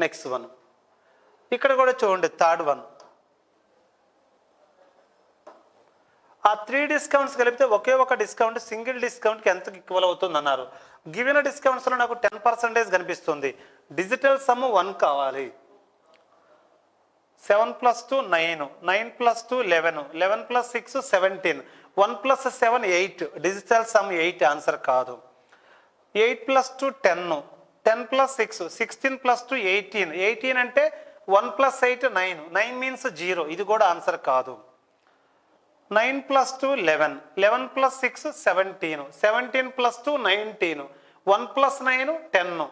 Next one ఇక్కడ కూడా చూడండి, థర్డ్ వన్. ఆ 3 డిస్కౌంట్స్ కలిపితే ఒకే ఒక డిస్కౌంట్ సింగిల్ డిస్కౌంట్కి ఎంత ఈక్వల్ అవుతుంది అన్నారు. గివెన్ డిస్కౌంట్స్లో నాకు 10% కనిపిస్తుంది. డిజిటల్ సమ్ 1 కావాలి. 7 + 2 9, 9 + 2 11, 11 + 6 17, 1 + 7 8. డిజిటల్ సమ్ 8 ఆన్సర్ కాదు. 8 + 2 10, 10 + 6 16 + 2 18, 18 అంటే 1 + 8 9, 9 మీన్స్ 0. ఇది కూడా ఆన్సర్ కాదు. 9 + 2 11, 11 + 6 17, 17 + 2 19, 1 + 9 10,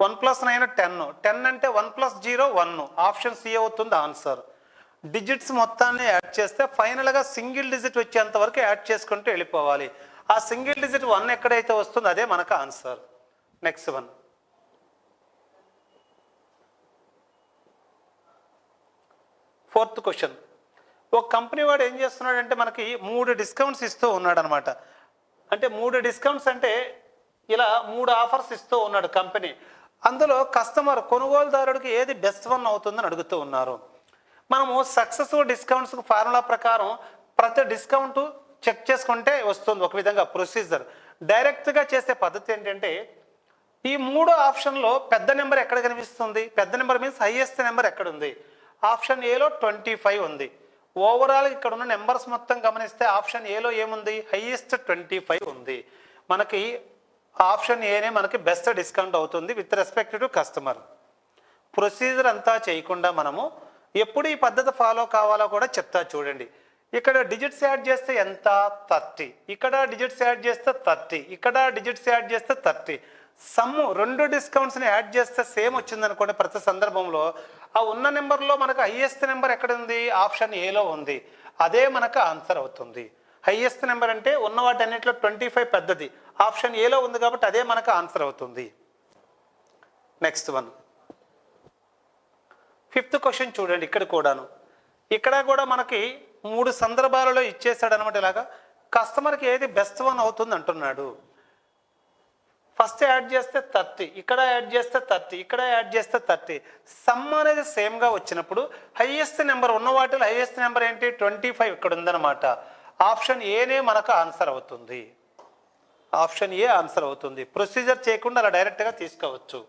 1 + 9 10, 10 అంటే 1 + 0 1. ఆప్షన్ సి అవుతుంది ఆన్సర్. డిజిట్స్ మొత్తాన్ని యాడ్ చేస్తే ఫైనల్గా సింగిల్ డిజిట్ వచ్చేంత వరకు యాడ్ చేసుకుంటూ వెళ్ళిపోవాలి. ఆ సింగిల్ డిజిట్ 1 ఎక్కడైతే వస్తుందో అదే మనకు answer. Next one. Fourth question. ఒక కంపెనీ వాడు ఏం చేస్తున్నాడంటే మనకి 3 డిస్కౌంట్స్ ఇస్తూ ఉన్నాడు అనమాట. అంటే 3 డిస్కౌంట్స్ అంటే ఇలా 3 ఆఫర్స్ ఇస్తూ ఉన్నాడు కంపెనీ. అందులో కస్టమర్ కొనుగోలుదారుడికి ఏది బెస్ట్ వన్ అవుతుందని అడుగుతూ ఉన్నారు. మనము సక్సెసివ్ డిస్కౌంట్స్ ఫార్ములా ప్రకారం ప్రతి డిస్కౌంట్ చెక్ చేసుకుంటే వస్తుంది ఒక విధంగా ప్రొసీజర్. డైరెక్ట్గా చేసే పద్ధతి ఏంటంటే ఈ 3 ఆప్షన్లో పెద్ద నెంబర్ ఎక్కడ కనిపిస్తుంది? పెద్ద నెంబర్ మీన్స్ హైయెస్ట్ నెంబర్ ఎక్కడ ఉంది? ఆప్షన్ ఏలో 25 ఉంది. ఓవరాల్ ఇక్కడ ఉన్న నెంబర్స్ మొత్తం గమనిస్తే ఆప్షన్ ఏలో ఏముంది? హైయెస్ట్ 25 ఉంది. మనకి ఆప్షన్ ఏనే మనకి బెస్ట్ డిస్కౌంట్ అవుతుంది with respect to customer. Procedure అంతా చేయకుండా మనము ఎప్పుడు ఈ పద్ధతి ఫాలో కావాలో కూడా చెప్తా చూడండి. ఇక్కడ డిజిట్స్ యాడ్ చేస్తే ఎంత? 30. ఇక్కడ డిజిట్స్ యాడ్ చేస్తే 30. ఇక్కడ డిజిట్స్ యాడ్ చేస్తే 30. సమ్ 2 డిస్కౌంట్స్ని యాడ్ చేస్తే సేమ్ వచ్చింది అనుకోండి. ప్రతి సందర్భంలో ఆ ఉన్న నెంబర్లో మనకు హైయెస్ట్ నెంబర్ ఎక్కడ ఉంది? ఆప్షన్ ఏలో ఉంది. అదే మనకు ఆన్సర్ అవుతుంది. హైయెస్ట్ నెంబర్ అంటే ఉన్న వాటన్నిటిలో 25 పెద్దది. ఆప్షన్ ఏలో ఉంది కాబట్టి అదే మనకు ఆన్సర్ అవుతుంది. Next one. 5th క్వశ్చన్ చూడండి. ఇక్కడ కూడాను ఇక్కడ కూడా మనకి 3 సందర్భాలలో ఇచ్చేసాడు అనమాట. ఇలాగా కస్టమర్కి ఏది బెస్ట్ వన్ అవుతుంది అంటున్నాడు. ఫస్ట్ యాడ్ చేస్తే 30, ఇక్కడ యాడ్ చేస్తే 30, ఇక్కడ యాడ్ చేస్తే 30. సమ్ అనేది సేమ్గా వచ్చినప్పుడు హైయెస్ట్ నెంబర్ ఉన్న వాటిలో హైయెస్ట్ నెంబర్ ఏంటి? 25 ఇక్కడ ఉందన్నమాట. ఆప్షన్ ఏనే మనకు ఆన్సర్ అవుతుంది. ఆప్షన్ ఏ ఆన్సర్ అవుతుంది. ప్రొసీజర్ చేయకుండా అలా డైరెక్ట్గా తీసుకోవచ్చు.